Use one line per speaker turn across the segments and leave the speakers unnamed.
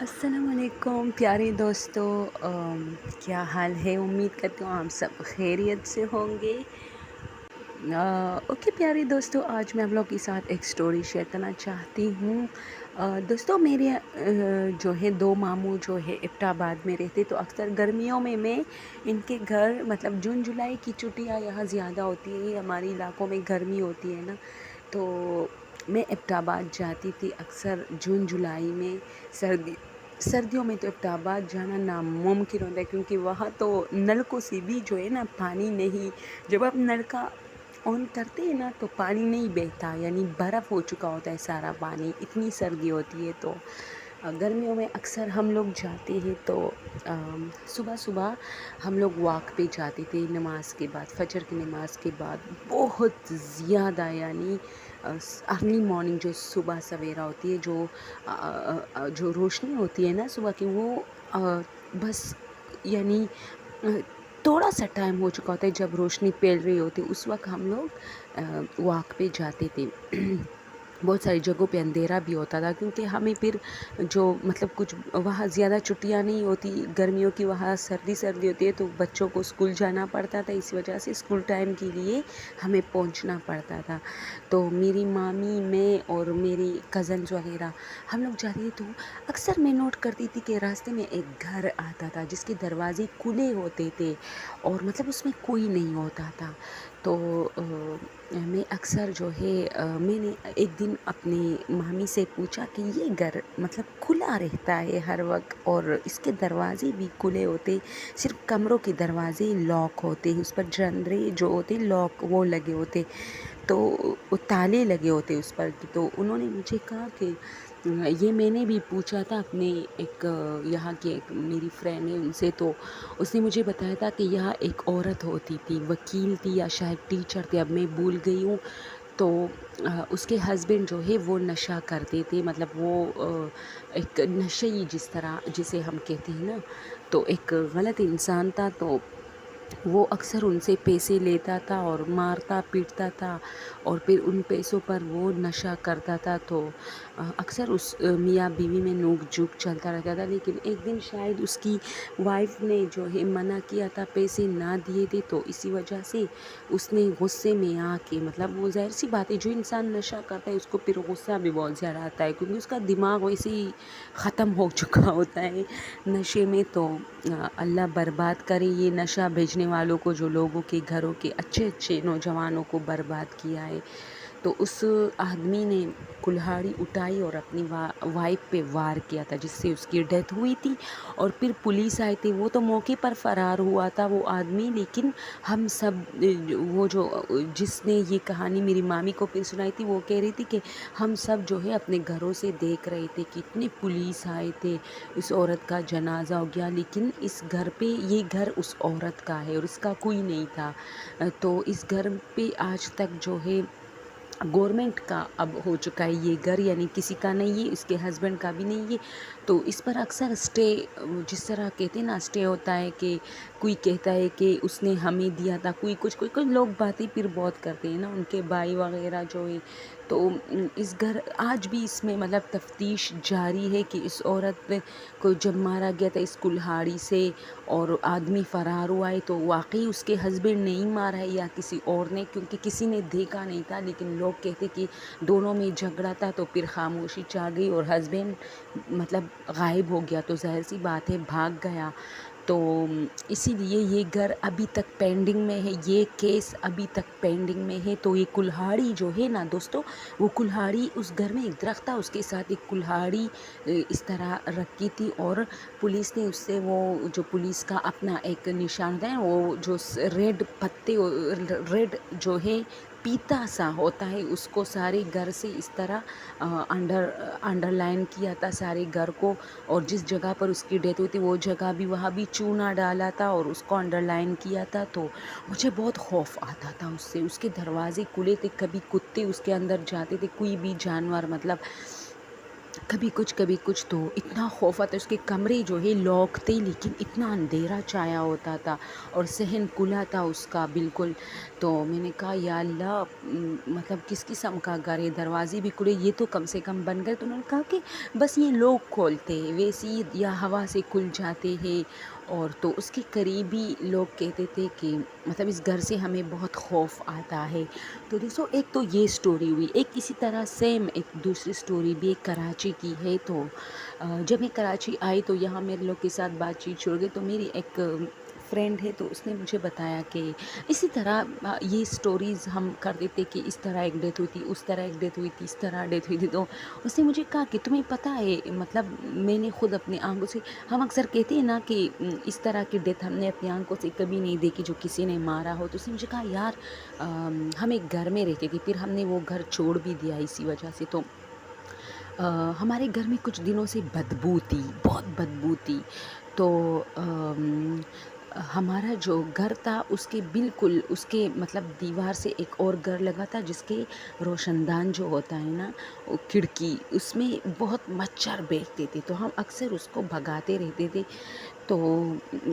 السلام علیکم پیارے دوستو، کیا حال ہے؟ امید کرتی ہوں آپ سب خیریت سے ہوں گے۔ اوکے پیارے دوستو، آج میں آپ لوگ کے ساتھ ایک سٹوری شیئر کرنا چاہتی ہوں۔ دوستو میرے جو ہے دو ماموں جو ہے ایبٹ آباد میں رہتے، تو اکثر گرمیوں میں ان کے گھر مطلب جون جولائی کی چھٹیاں یہاں زیادہ ہوتی ہیں، ہمارے علاقوں میں گرمی ہوتی ہے نا، تو میں ایبٹ آباد جاتی تھی اکثر جون جولائی میں۔ سردیوں میں تو ایبٹ آباد جانا ناممکن ہوتا ہے، کیونکہ وہاں تو نلکوں سے بھی جو ہے نا پانی نہیں، جب آپ نلکا آن کرتے ہیں نا تو پانی نہیں بہتا، یعنی برف ہو چکا ہوتا ہے سارا پانی، اتنی سردی ہوتی ہے۔ تو گرمیوں میں اکثر ہم لوگ جاتے ہیں، تو صبح صبح ہم لوگ واک پہ جاتے تھے نماز کے بعد، فجر کی نماز کے بعد، بہت زیادہ یعنی ارلی مارننگ جو صبح سویرا ہوتی ہے، جو روشنی ہوتی ہے نا صبح کی، وہ بس یعنی تھوڑا سا ٹائم ہو چکا ہوتا ہے جب روشنی پھیل رہی ہوتی، اس وقت ہم لوگ واک پہ جاتے تھے۔ بہت ساری جگہوں پہ اندھیرا بھی ہوتا تھا، کیونکہ ہمیں پھر جو مطلب کچھ وہاں زیادہ چھٹیاں نہیں ہوتی گرمیوں کی، وہاں سردی ہوتی ہے، تو بچوں کو اسکول جانا پڑتا تھا، اس وجہ سے اسکول ٹائم کے لیے ہمیں پہنچنا پڑتا تھا۔ تو میری مامی، میں اور میری کزنز وغیرہ ہم لوگ جاتے تھے، تو اکثر میں نوٹ کرتی تھی کہ راستے میں ایک گھر آتا تھا جس کے دروازے کھلے ہوتے تھے، اور مطلب اس میں کوئی نہیں ہوتا تھا۔ تو میں اکثر جو ہے میں نے ایک دن اپنی مامی سے پوچھا کہ یہ گھر مطلب کھلا رہتا ہے ہر وقت، اور اس کے دروازے بھی کھلے ہوتے، صرف کمروں کے دروازے لاک ہوتے، اس پر جندرے جو ہوتے لاک وہ لگے ہوتے، تو تالے لگے ہوتے اس پر۔ تو انہوں نے مجھے کہا کہ یہ میں نے بھی پوچھا تھا اپنے ایک یہاں کی ایک میری فرینڈ ہے ان سے، تو اس نے مجھے بتایا تھا کہ یہاں ایک عورت ہوتی تھی، وکیل تھی یا شاید ٹیچر تھی، اب میں بھول گئی ہوں۔ تو اس کے ہسبینڈ جو ہے وہ نشہ کرتے تھے، مطلب وہ ایک نشئی جسے ہم کہتے ہیں نا، تو ایک غلط انسان تھا۔ تو وہ اکثر ان سے پیسے لیتا تھا اور مارتا پیٹتا تھا، اور پھر ان پیسوں پر وہ نشہ کرتا تھا۔ تو اکثر اس میاں بیوی میں نوک جھوک چلتا رہتا تھا، لیکن ایک دن شاید اس کی وائف نے جو ہے منع کیا تھا، پیسے نہ دیے تھے، تو اسی وجہ سے اس نے غصے میں آ کے، مطلب وہ ظاہر سی بات ہے جو انسان نشہ کرتا ہے اس کو پھر غصہ بھی بہت زیادہ آتا ہے، کیونکہ اس کا دماغ ویسے ہی ختم ہو چکا ہوتا ہے نشے میں۔ تو اللہ برباد کرے یہ نشہ بھیجنے والوں کو، جو لوگوں کے گھروں کے اچھے اچھے نوجوانوں کو برباد کیا ہے۔ تو اس آدمی نے کلہاڑی اٹھائی اور اپنی وائف پہ وار کیا تھا، جس سے اس کی ڈیتھ ہوئی تھی، اور پھر پولیس آئی تھی۔ وہ تو موقع پر فرار ہوا تھا وہ آدمی، لیکن ہم سب وہ جو جس نے یہ کہانی میری مامی کو پھر سنائی تھی، وہ کہہ رہی تھی کہ ہم سب جو ہے اپنے گھروں سے دیکھ رہے تھے کہ اتنے پولیس آئے تھے، اس عورت کا جنازہ ہو گیا، لیکن اس گھر پہ یہ گھر اس عورت کا ہے اور اس کا کوئی نہیں تھا۔ تو اس گھر پہ آج تک جو ہے گورنمنٹ کا اب ہو چکا ہے یہ گھر، یعنی کسی کا نہیں ہے، اس کے ہسبینڈ کا بھی نہیں ہے۔ تو اس پر اکثر اسٹے، جس طرح کہتے ہیں نا اسٹے ہوتا ہے، کہ کوئی کہتا ہے کہ اس نے ہمیں دیا تھا، کوئی لوگ باتیں پھر بہت کرتے ہیں نا، ان کے بھائی وغیرہ جو ہے۔ تو اس گھر آج بھی اس میں مطلب تفتیش جاری ہے کہ اس عورت کو جب مارا گیا تھا اس کلہاڑی سے اور آدمی فرار ہوا ہے، تو واقعی اس کے ہسبینڈ نے ہی مارا ہے یا کسی اور نے، کیونکہ کسی نے دیکھا نہیں تھا، لیکن لوگ کہتے کہ دونوں میں جھگڑا تھا، تو پھر خاموشی چھا گئی اور ہسبینڈ مطلب غائب ہو گیا، تو ظاہر سی بات ہے بھاگ گیا۔ تو اسی لیے یہ گھر ابھی تک پینڈنگ میں ہے، یہ کیس ابھی تک پینڈنگ میں ہے۔ تو یہ کلہاڑی جو ہے نا دوستو، وہ کلہاڑی اس گھر میں ایک درخت تھا، اس کے ساتھ ایک کلہاڑی اس طرح رکھی تھی، اور پولیس نے اس سے وہ جو پولیس کا اپنا ایک نشان ہے، وہ جو ریڈ پتے، ریڈ جو ہے پیتا سا ہوتا ہے، اس کو سارے گھر سے اس طرح انڈر لائن کیا تھا سارے گھر کو، اور جس جگہ پر اس کی ڈیتھ ہوئی تھی وہ جگہ بھی وہاں بھی چونا ڈالا تھا اور اس کو انڈر لائن کیا تھا۔ تو مجھے بہت خوف آتا تھا اس سے، اس کے دروازے کھلے تھے، کبھی کتے اس کے اندر جاتے تھے، کوئی بھی جانور مطلب کبھی کچھ تو اتنا خوف آتا ہے، اس کے کمرے جو ہے لاک تھے لیکن اتنا اندھیرا چھایا ہوتا تھا اور صحن کھلا تھا اس کا بالکل. تو میں نے کہا یا اللہ، مطلب کس قسم کا گھر ہے، دروازے بھی کھلے، یہ تو کم سے کم بن گئے. تو انہوں نے کہا کہ بس یہ لوگ کھولتے ہیں ویسے ہی یا ہوا سے کھل جاتے ہیں. اور تو اس کے قریبی لوگ کہتے تھے کہ مطلب اس گھر سے ہمیں بہت خوف آتا ہے. تو دوستو ایک تو یہ سٹوری ہوئی. ایک اسی طرح سیم ایک دوسری سٹوری بھی ایک کراچی کی ہے. تو جب میں کراچی آئی تو یہاں میرے لوگ کے ساتھ بات چیت چھوڑ گئی. تو میری ایک فرینڈ ہے تو اس نے مجھے بتایا کہ اسی طرح یہ سٹوریز ہم کر دیتے کہ اس طرح ایک ڈیتھ ہوئی تھی، اس طرح ایک ڈیتھ ہوئی تھی، اس طرح ڈیتھ ہوئی تھی. تو اس نے مجھے کہا کہ تمہیں پتہ ہے، مطلب میں نے خود اپنی آنکھوں سے، ہم اکثر کہتے ہیں نا کہ اس طرح کی ڈیتھ ہم نے اپنی آنکھوں سے کبھی نہیں دیکھی جو کسی نے مارا ہو. تو اس نے مجھے کہا یار ہم ایک گھر میں رہتے تھے، پھر ہم نے وہ گھر چھوڑ بھی دیا اسی وجہ سے. تو ہمارے گھر میں کچھ دنوں سے بدبو تھی، بہت بدبو تھی. تو ہمارا جو گھر تھا اس کے بالکل اس کے مطلب دیوار سے ایک اور گھر لگا تھا جس کے روشن دان جو ہوتا ہے نا، وہ کھڑکی، اس میں بہت مچھر بیٹھتے تھے. تو ہم اکثر اس کو بھگاتے رہتے تھے. تو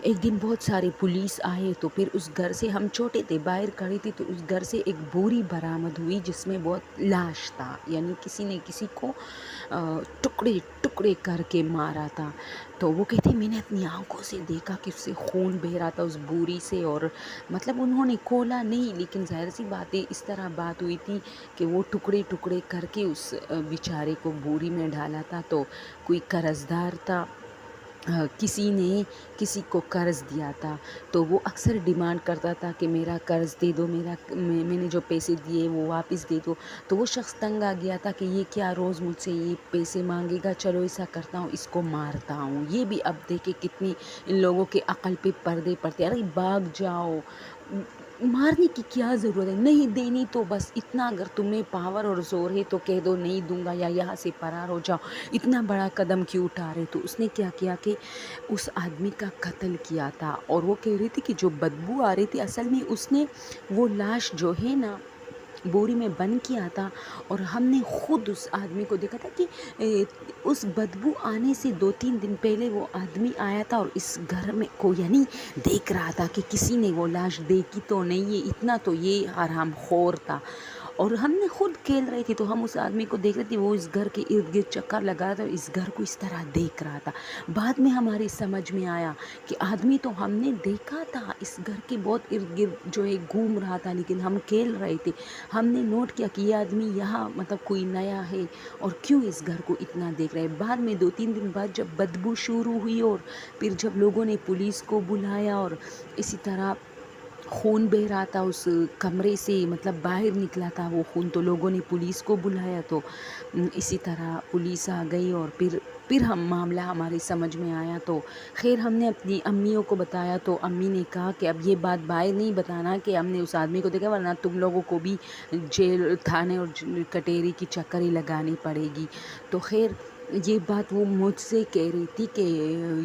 ایک دن بہت سارے پولیس آئے. تو پھر اس گھر سے، ہم چھوٹے تھے، باہر کھڑے تھے، تو اس گھر سے ایک بوری برآمد ہوئی جس میں بہت لاش تھا، یعنی کسی نے کسی کو ٹکڑے ٹکڑے کر کے مارا تھا. تو وہ کہتے میں نے اپنی آنکھوں سے دیکھا کہ اس سے خون بہہ رہا تھا اس بوری سے. اور مطلب انہوں نے کھولا نہیں، لیکن ظاہر سی بات ہے اس طرح بات ہوئی تھی کہ وہ ٹکڑے ٹکڑے کر کے اس بیچارے کو بوری میں ڈالا تھا. تو کوئی قرض دار تھا، کسی نے کسی کو قرض دیا تھا. تو وہ اکثر ڈیمانڈ کرتا تھا کہ میرا قرض دے دو، میں نے جو پیسے دیے وہ واپس دے دو. تو وہ شخص تنگ آ گیا تھا کہ یہ کیا روز مجھ سے یہ پیسے مانگے گا، چلو ایسا کرتا ہوں اس کو مارتا ہوں. یہ بھی اب دیکھے کتنی ان لوگوں کے عقل پہ پردے پڑتے. ارے بھاگ جاؤ، مارنے کی کیا ضرورت ہے، نہیں دینی تو بس اتنا، اگر تمہیں پاور اور زور ہے تو کہہ دو نہیں دوں گا یا یہاں سے فرار ہو جاؤ، اتنا بڑا قدم کیوں اٹھا رہے. تو اس نے کیا کیا کہ اس آدمی کا قتل کیا تھا. اور وہ کہہ رہی تھی کہ جو بدبو آ رہی تھی اصل میں اس نے وہ لاش جو ہے نا بوری میں بند کیا تھا. اور ہم نے خود اس آدمی کو دیکھا تھا کہ اس بدبو آنے سے 2-3 دن پہلے وہ آدمی آیا تھا اور اس گھر میں کو یعنی دیکھ رہا تھا کہ کسی نے وہ لاش دیکھی تو نہیں ہے. اتنا تو یہ حرام خور تھا. اور ہم نے خود کھیل رہے تھے تو ہم اس آدمی کو دیکھ رہے تھے، وہ اس گھر کے ارد گرد چکر لگا رہا تھا اور اس گھر کو اس طرح دیکھ رہا تھا. بعد میں ہماری سمجھ میں آیا کہ آدمی تو ہم نے دیکھا تھا اس گھر کے بہت ارد گرد جو ہے گھوم رہا تھا، لیکن ہم کھیل رہے تھے. ہم نے نوٹ کیا کہ یہ آدمی یہاں مطلب کوئی نیا ہے اور کیوں اس گھر کو اتنا دیکھ رہا ہے. بعد میں 2-3 دن بعد جب بدبو شروع ہوئی اور پھر جب لوگوں نے پولیس کو بلایا اور اسی طرح خون بہہ رہا تھا اس کمرے سے، مطلب باہر نکلا تھا وہ خون، تو لوگوں نے پولیس کو بلایا. تو اسی طرح پولیس آ گئی اور پھر ہم معاملہ ہماری سمجھ میں آیا. تو خیر ہم نے اپنی امیوں کو بتایا تو امی نے کہا کہ اب یہ بات باہر نہیں بتانا کہ ہم نے اس آدمی کو دیکھا، ورنہ تم لوگوں کو بھی جیل، تھانے اور کٹہری کی چکر ہی لگانی پڑے گی. تو خیر یہ بات وہ مجھ سے کہہ رہی تھی کہ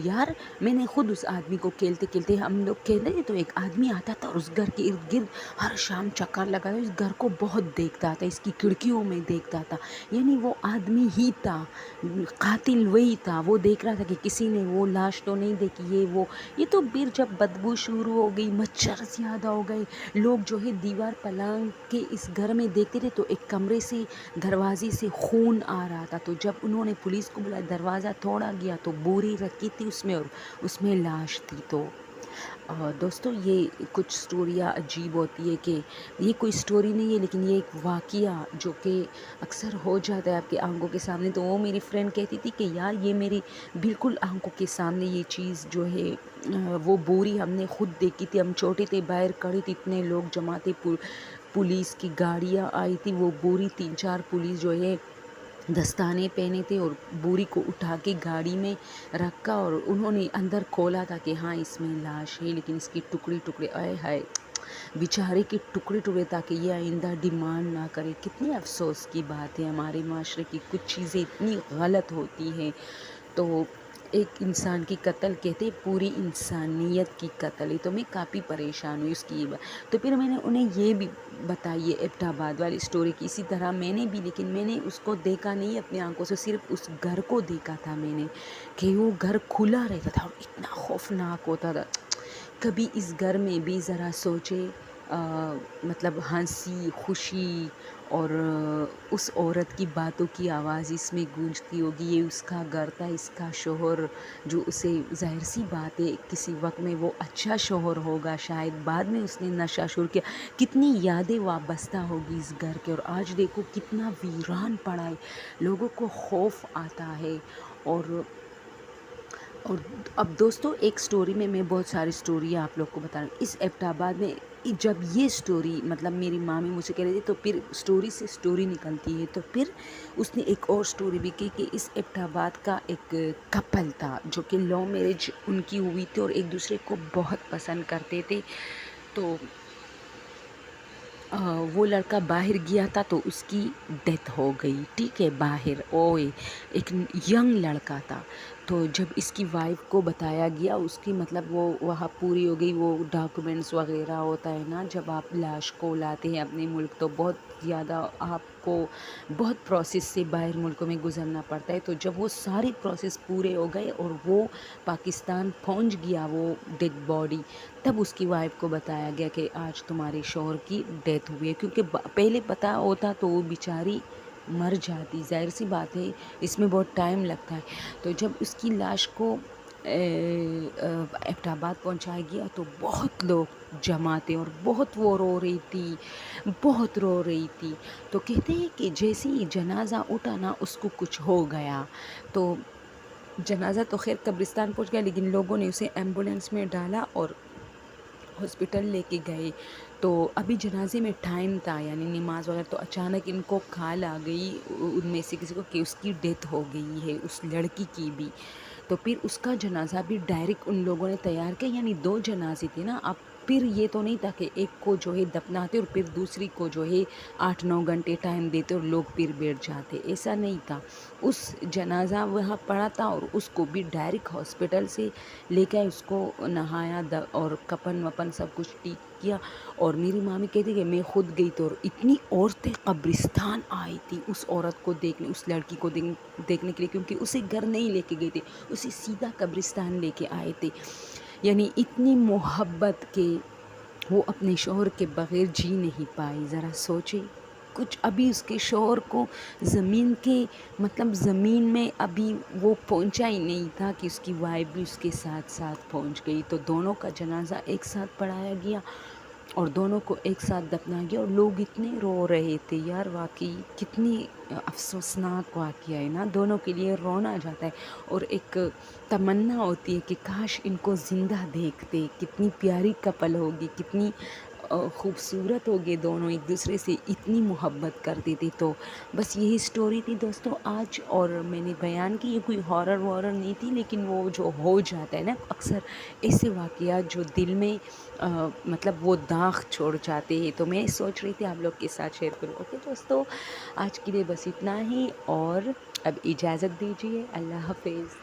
یار میں نے خود اس آدمی کو کھیلتے کھیلتے، ہم لوگ کھیل رہے تھے تو ایک آدمی آتا تھا اور اس گھر کے ارد گرد ہر شام چکر لگا تھا، اس گھر کو بہت دیکھتا تھا، اس کی کھڑکیوں میں دیکھتا تھا. یعنی وہ آدمی ہی تھا، قاتل وہی تھا. وہ دیکھ رہا تھا کہ کسی نے وہ لاش تو نہیں دیکھی. یہ تو پھر جب بدبو شروع ہو گئی، مچھر زیادہ ہو گئے، لوگ جو ہے دیوار پلانگ کے اس گھر میں دیکھتے تھے تو ایک کمرے سے دروازے سے خون آ رہا تھا. تو جب انہوں نے پولیس کو بلایا، دروازہ توڑا گیا تو بوری رکھی تھی اس میں اور اس میں لاش تھی. تو دوستو یہ کچھ سٹوریاں عجیب ہوتی ہے کہ یہ کوئی سٹوری نہیں ہے لیکن یہ ایک واقعہ جو کہ اکثر ہو جاتا ہے آپ کی آنکھوں کے سامنے. تو وہ میری فرینڈ کہتی تھی کہ یار یہ میری بالکل آنکھوں کے سامنے یہ چیز جو ہے وہ بوری ہم نے خود دیکھی تھی. ہم چھوٹے تھے، باہر کھڑے تھے، اتنے لوگ جمع تھے، پولیس کی گاڑیاں آئی تھی. وہ بوری 3-4 پولیس جو ہے دستانے پہنے تھے اور بوری کو اٹھا کے گاڑی میں رکھا اور انہوں نے اندر کھولا تھا کہ ہاں اس میں لاش ہے، لیکن اس کی ٹکڑے ٹکڑے، آئے ہائے بیچارے کے ٹکڑے ٹکڑے، تاکہ یہ آئندہ ڈیمانڈ نہ کرے. کتنی افسوس کی بات ہے، ہمارے معاشرے کی کچھ چیزیں اتنی غلط ہوتی ہیں. تو ایک انسان کی قتل کہتے پوری انسانیت کی قتل ہے. تو میں کافی پریشان ہوئی اس کی تو پھر میں نے انہیں یہ بھی بتائی ہے ایبٹ آباد والی اسٹوری کی. اسی طرح میں نے بھی، لیکن میں نے اس کو دیکھا نہیں اپنی آنکھوں سے، صرف اس گھر کو دیکھا تھا میں نے کہ وہ گھر کھلا رہتا تھا اور اتنا خوفناک ہوتا تھا. کبھی اس گھر میں بھی ذرا سوچے مطلب ہنسی خوشی اور اس عورت کی باتوں کی آواز اس میں گونجتی ہوگی. یہ اس کا گھر تھا، اس کا شوہر جو اسے، ظاہر سی بات ہے کسی وقت میں وہ اچھا شوہر ہوگا، شاید بعد میں اس نے نشہ شروع کیا. کتنی یادیں وابستہ ہوگی اس گھر کے، اور آج دیکھو کتنا ویران پڑا ہے. لوگوں کو خوف آتا ہے. اور اب دوستو ایک سٹوری میں بہت ساری سٹوری آپ لوگ کو بتا رہی ہوں. اس ایبٹ آباد میں جب یہ سٹوری مطلب میری مامی مجھ سے کہہ رہی تھی تو پھر سٹوری سے سٹوری نکلتی ہے. تو پھر اس نے ایک اور سٹوری بھی کی کہ اس ایبٹ آباد کا ایک کپل تھا جو کہ لو میرج ان کی ہوئی تھی اور ایک دوسرے کو بہت پسند کرتے تھے. تو وہ لڑکا باہر گیا تھا تو اس کی ڈیتھ ہو گئی. ٹھیک ہے، باہر اوئے ایک ینگ لڑکا تھا. تو جب اس کی وائف کو بتایا گیا، اس کی مطلب وہ وہاں پوری ہو گئی، وہ ڈاکومنٹس وغیرہ ہوتا ہے نا جب آپ لاش کو لاتے ہیں اپنے ملک، تو بہت زیادہ آپ کو بہت پروسیس سے باہر ملکوں میں گزرنا پڑتا ہے. تو جب وہ ساری پروسیس پورے ہو گئے اور وہ پاکستان پہنچ گیا وہ ڈیڈ باڈی، تب اس کی وائف کو بتایا گیا کہ آج تمہارے شوہر کی ڈیتھ ہوئی ہے. کیونکہ پہلے پتہ ہوتا تو وہ بیچاری مر جاتی، ظاہر سی بات ہے اس میں بہت ٹائم لگتا ہے. تو جب اس کی لاش کو ایبٹ آباد پہنچایا گیا تو بہت لوگ جمع تھے اور بہت وہ رو رہی تھی، بہت رو رہی تھی. تو کہتے ہیں کہ جیسے ہی جنازہ اٹھا نا اس کو کچھ ہو گیا. تو جنازہ تو خیر قبرستان پہنچ گیا، لیکن لوگوں نے اسے ایمبولینس میں ڈالا اور ہاسپٹل لے کے گئے. تو ابھی جنازے میں ٹائم تھا، یعنی نماز وغیرہ، تو اچانک ان کو کال آ گئی ان میں سے کسی کو کہ اس کی ڈیتھ ہو گئی ہے، اس لڑکی کی بھی. تو پھر اس کا جنازہ بھی ڈائریکٹ ان لوگوں نے تیار کیا، یعنی دو جنازے تھے نا. اب پھر یہ تو نہیں تھا کہ ایک کو جو ہے دفناتے اور پھر دوسری کو جو ہے 8-9 گھنٹے ٹائم دیتے اور لوگ پھر بیٹھ جاتے، ایسا نہیں تھا. اس جنازہ وہاں پڑا تھا اور اس کو بھی ڈائریکٹ ہاسپٹل سے لے کے اس کو نہایا اور کفن وپن سب کچھ ٹھیک کیا. اور میری مامی کہتی کہ میں خود گئی تو اتنی عورتیں قبرستان آئی تھی اس عورت کو دیکھنے، اس لڑکی کو دیکھنے کے لیے، کیونکہ اسے گھر نہیں لے کے گئے تھے، اسے سیدھا قبرستان لے کے آئے تھے. یعنی اتنی محبت کہ وہ اپنے شوہر کے بغیر جی نہیں پائی. ذرا سوچے کچھ ابھی اس کے شوہر کو زمین کے مطلب زمین میں ابھی وہ پہنچا ہی نہیں تھا کہ اس کی وائف بھی اس کے ساتھ ساتھ پہنچ گئی. تو دونوں کا جنازہ ایک ساتھ پڑھایا گیا اور دونوں کو ایک ساتھ دفنایا گیا اور لوگ اتنے رو رہے تھے. یار واقعی کتنی افسوسناک واقعہ ہے نا، دونوں کے لیے رونا جاتا ہے. اور ایک تمنا ہوتی ہے کہ کاش ان کو زندہ دیکھتے، کتنی پیاری کپل ہوگی، کتنی خوبصورت ہوگے دونوں، ایک دوسرے سے اتنی محبت کرتے تھے. تو بس یہی سٹوری تھی دوستوں آج، اور میں نے بیان کی. یہ کوئی ہارر وارر نہیں تھی، لیکن وہ جو ہو جاتا ہے نا اکثر ایسے واقعات جو دل میں مطلب وہ داغ چھوڑ جاتے ہیں، تو میں سوچ رہی تھی آپ لوگ کے ساتھ شیئر کروں. اوکے دوستو، آج کے لیے بس اتنا ہی، اور اب اجازت دیجیے. اللہ حافظ.